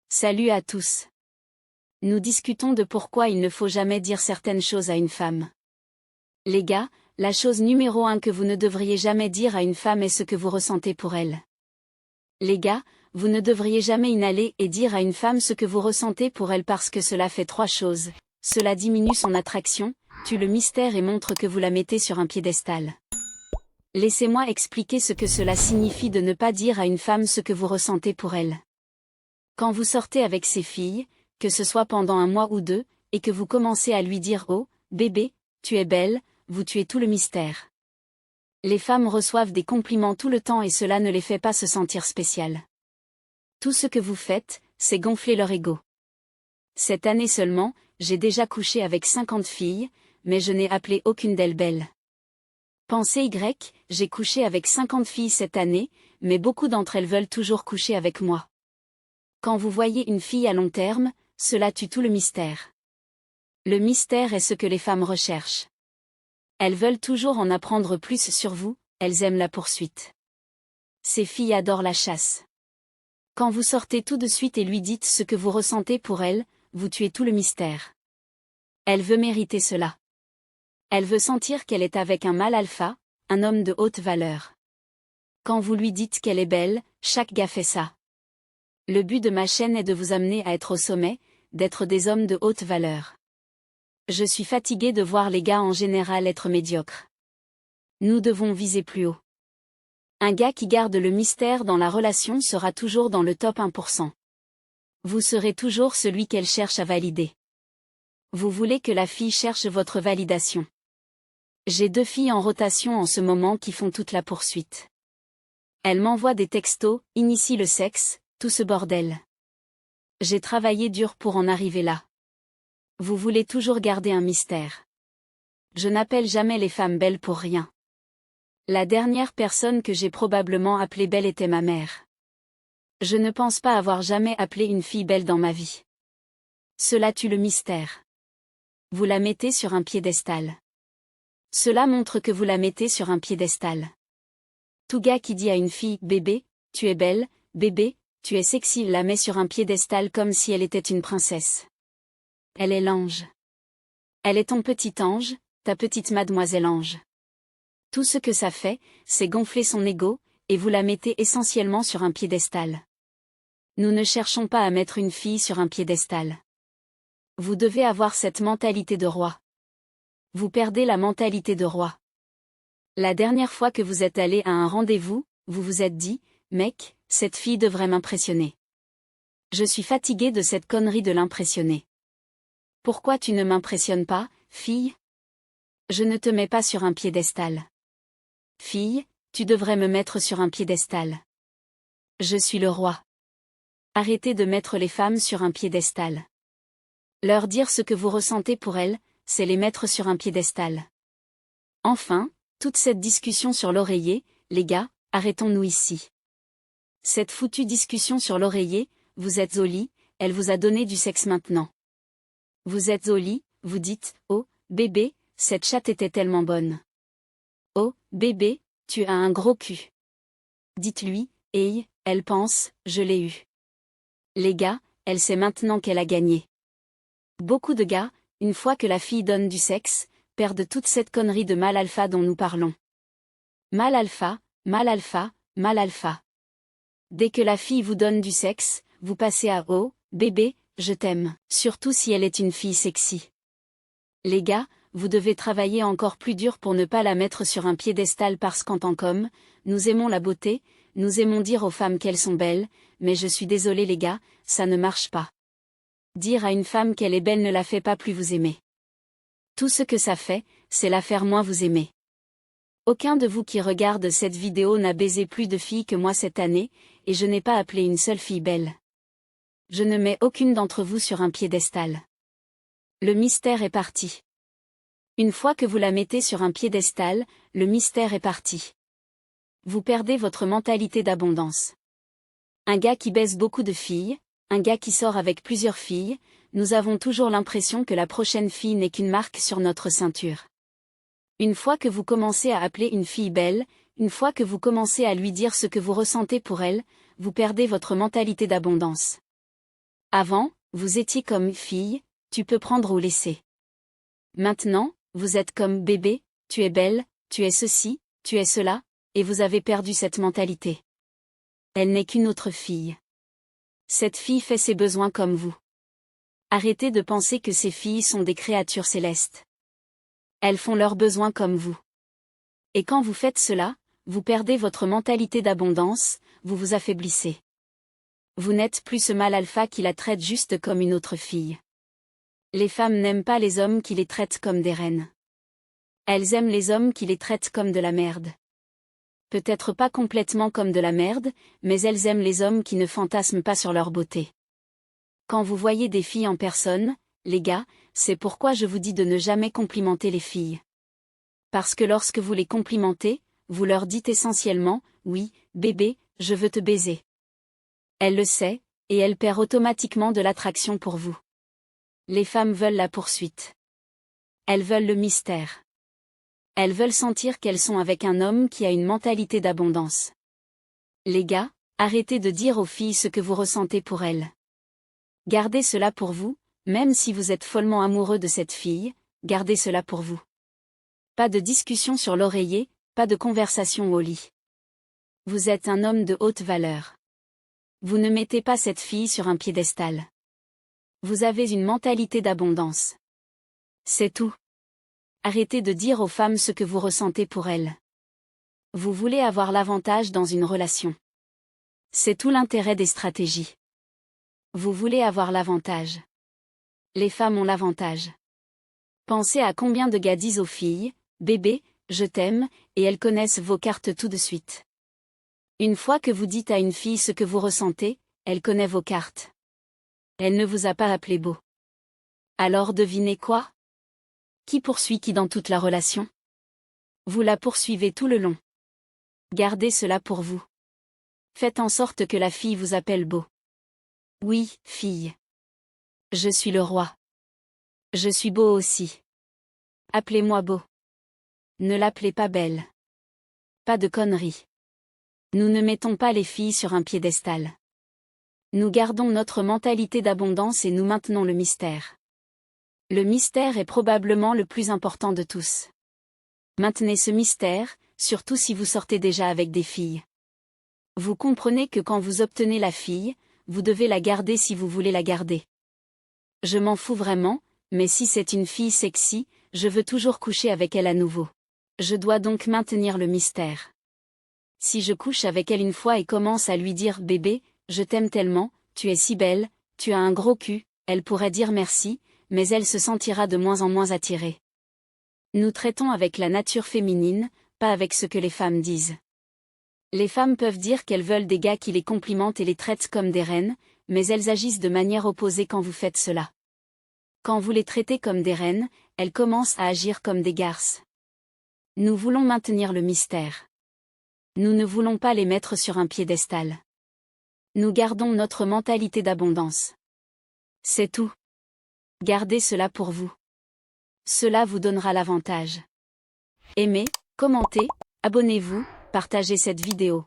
Salut à tous. Nous discutons de pourquoi il ne faut jamais dire certaines choses à une femme. Les gars, la chose numéro 1 que vous ne devriez jamais dire à une femme est ce que vous ressentez pour elle. Les gars, vous ne devriez jamais inhaler et dire à une femme ce que vous ressentez pour elle parce que cela fait 3 choses. Cela diminue son attraction, tue le mystère et montre que vous la mettez sur un piédestal. Laissez-moi expliquer ce que cela signifie de ne pas dire à une femme ce que vous ressentez pour elle. Quand vous sortez avec ses filles, que ce soit pendant un mois ou 2, et que vous commencez à lui dire « Oh, bébé, tu es belle », vous tuez tout le mystère. Les femmes reçoivent des compliments tout le temps et cela ne les fait pas se sentir spéciales. Tout ce que vous faites, c'est gonfler leur ego. Cette année seulement, j'ai déjà couché avec 50 filles, mais je n'ai appelé aucune d'elles belle. Pensez Y, j'ai couché avec 50 filles cette année, mais beaucoup d'entre elles veulent toujours coucher avec moi. Quand vous voyez une fille à long terme, cela tue tout le mystère. Le mystère est ce que les femmes recherchent. Elles veulent toujours en apprendre plus sur vous, elles aiment la poursuite. Ces filles adorent la chasse. Quand vous sortez tout de suite et lui dites ce que vous ressentez pour elle, vous tuez tout le mystère. Elle veut mériter cela. Elle veut sentir qu'elle est avec un mâle alpha, un homme de haute valeur. Quand vous lui dites qu'elle est belle, chaque gars fait ça. Le but de ma chaîne est de vous amener à être au sommet, d'être des hommes de haute valeur. Je suis fatigué de voir les gars en général être médiocres. Nous devons viser plus haut. Un gars qui garde le mystère dans la relation sera toujours dans le top 1%. Vous serez toujours celui qu'elle cherche à valider. Vous voulez que la fille cherche votre validation. J'ai 2 filles en rotation en ce moment qui font toute la poursuite. Elles m'envoient des textos, initie le sexe, tout ce bordel. J'ai travaillé dur pour en arriver là. Vous voulez toujours garder un mystère. Je n'appelle jamais les femmes belles pour rien. La dernière personne que j'ai probablement appelée belle était ma mère. Je ne pense pas avoir jamais appelé une fille belle dans ma vie. Cela tue le mystère. Vous la mettez sur un piédestal. Cela montre que vous la mettez sur un piédestal. Tout gars qui dit à une fille « Bébé, tu es belle, bébé, tu es sexy » la met sur un piédestal comme si elle était une princesse. Elle est l'ange. Elle est ton petit ange, ta petite mademoiselle ange. Tout ce que ça fait, c'est gonfler son ego, et vous la mettez essentiellement sur un piédestal. Nous ne cherchons pas à mettre une fille sur un piédestal. Vous devez avoir cette mentalité de roi. Vous perdez la mentalité de roi. La dernière fois que vous êtes allé à un rendez-vous, vous vous êtes dit « Mec, cette fille devrait m'impressionner. » Je suis fatigué de cette connerie de l'impressionner. Pourquoi tu ne m'impressionnes pas, fille? Je ne te mets pas sur un piédestal. Fille, tu devrais me mettre sur un piédestal. Je suis le roi. Arrêtez de mettre les femmes sur un piédestal. Leur dire ce que vous ressentez pour elles, c'est les mettre sur un piédestal. Enfin, toute cette discussion sur l'oreiller, les gars, arrêtons-nous ici. Cette foutue discussion sur l'oreiller, vous êtes au lit, elle vous a donné du sexe maintenant. Vous êtes au lit, vous dites « Oh, bébé, cette chatte était tellement bonne. Oh, bébé, tu as un gros cul. » Dites-lui « Hey, elle pense, je l'ai eu. » Les gars, elle sait maintenant qu'elle a gagné. Beaucoup de gars, une fois que la fille donne du sexe, perdent toute cette connerie de mâle alpha dont nous parlons. Mâle alpha, mâle alpha, mâle alpha. Dès que la fille vous donne du sexe, vous passez à « Oh, bébé, je t'aime », surtout si elle est une fille sexy. Les gars, vous devez travailler encore plus dur pour ne pas la mettre sur un piédestal parce qu'en tant qu'homme, nous aimons la beauté, nous aimons dire aux femmes qu'elles sont belles, mais je suis désolé les gars, ça ne marche pas. Dire à une femme qu'elle est belle ne la fait pas plus vous aimer. Tout ce que ça fait, c'est la faire moins vous aimer. Aucun de vous qui regarde cette vidéo n'a baisé plus de filles que moi cette année, et je n'ai pas appelé une seule fille belle. Je ne mets aucune d'entre vous sur un piédestal. Le mystère est parti. Une fois que vous la mettez sur un piédestal, le mystère est parti. Vous perdez votre mentalité d'abondance. Un gars qui baise beaucoup de filles, un gars qui sort avec plusieurs filles, nous avons toujours l'impression que la prochaine fille n'est qu'une marque sur notre ceinture. Une fois que vous commencez à appeler une fille belle, une fois que vous commencez à lui dire ce que vous ressentez pour elle, vous perdez votre mentalité d'abondance. Avant, vous étiez comme fille, tu peux prendre ou laisser. Maintenant, vous êtes comme bébé, tu es belle, tu es ceci, tu es cela, et vous avez perdu cette mentalité. Elle n'est qu'une autre fille. Cette fille fait ses besoins comme vous. Arrêtez de penser que ces filles sont des créatures célestes. Elles font leurs besoins comme vous. Et quand vous faites cela, vous perdez votre mentalité d'abondance, vous vous affaiblissez. Vous n'êtes plus ce mâle alpha qui la traite juste comme une autre fille. Les femmes n'aiment pas les hommes qui les traitent comme des reines. Elles aiment les hommes qui les traitent comme de la merde. Peut-être pas complètement comme de la merde, mais elles aiment les hommes qui ne fantasment pas sur leur beauté. Quand vous voyez des filles en personne, les gars, c'est pourquoi je vous dis de ne jamais complimenter les filles. Parce que lorsque vous les complimentez, vous leur dites essentiellement, oui, bébé, je veux te baiser. Elle le sait, et elle perd automatiquement de l'attraction pour vous. Les femmes veulent la poursuite. Elles veulent le mystère. Elles veulent sentir qu'elles sont avec un homme qui a une mentalité d'abondance. Les gars, arrêtez de dire aux filles ce que vous ressentez pour elles. Gardez cela pour vous, même si vous êtes follement amoureux de cette fille, gardez cela pour vous. Pas de discussion sur l'oreiller, pas de conversation au lit. Vous êtes un homme de haute valeur. Vous ne mettez pas cette fille sur un piédestal. Vous avez une mentalité d'abondance. C'est tout. Arrêtez de dire aux femmes ce que vous ressentez pour elles. Vous voulez avoir l'avantage dans une relation. C'est tout l'intérêt des stratégies. Vous voulez avoir l'avantage. Les femmes ont l'avantage. Pensez à combien de gars disent aux filles, bébé, je t'aime, et elles connaissent vos cartes tout de suite. Une fois que vous dites à une fille ce que vous ressentez, elle connaît vos cartes. Elle ne vous a pas appelé beau. Alors devinez quoi? Qui poursuit qui dans toute la relation? Vous la poursuivez tout le long. Gardez cela pour vous. Faites en sorte que la fille vous appelle beau. Oui, fille. Je suis le roi. Je suis beau aussi. Appelez-moi beau. Ne l'appelez pas belle. Pas de conneries. Nous ne mettons pas les filles sur un piédestal. Nous gardons notre mentalité d'abondance et nous maintenons le mystère. Le mystère est probablement le plus important de tous. Maintenez ce mystère, surtout si vous sortez déjà avec des filles. Vous comprenez que quand vous obtenez la fille, vous devez la garder si vous voulez la garder. Je m'en fous vraiment, mais si c'est une fille sexy, je veux toujours coucher avec elle à nouveau. Je dois donc maintenir le mystère. Si je couche avec elle une fois et commence à lui dire « Bébé, je t'aime tellement, tu es si belle, tu as un gros cul », elle pourrait dire merci, mais elle se sentira de moins en moins attirée. Nous traitons avec la nature féminine, pas avec ce que les femmes disent. Les femmes peuvent dire qu'elles veulent des gars qui les complimentent et les traitent comme des reines, mais elles agissent de manière opposée quand vous faites cela. Quand vous les traitez comme des reines, elles commencent à agir comme des garces. Nous voulons maintenir le mystère. Nous ne voulons pas les mettre sur un piédestal. Nous gardons notre mentalité d'abondance. C'est tout. Gardez cela pour vous. Cela vous donnera l'avantage. Aimez, commentez, abonnez-vous, partagez cette vidéo.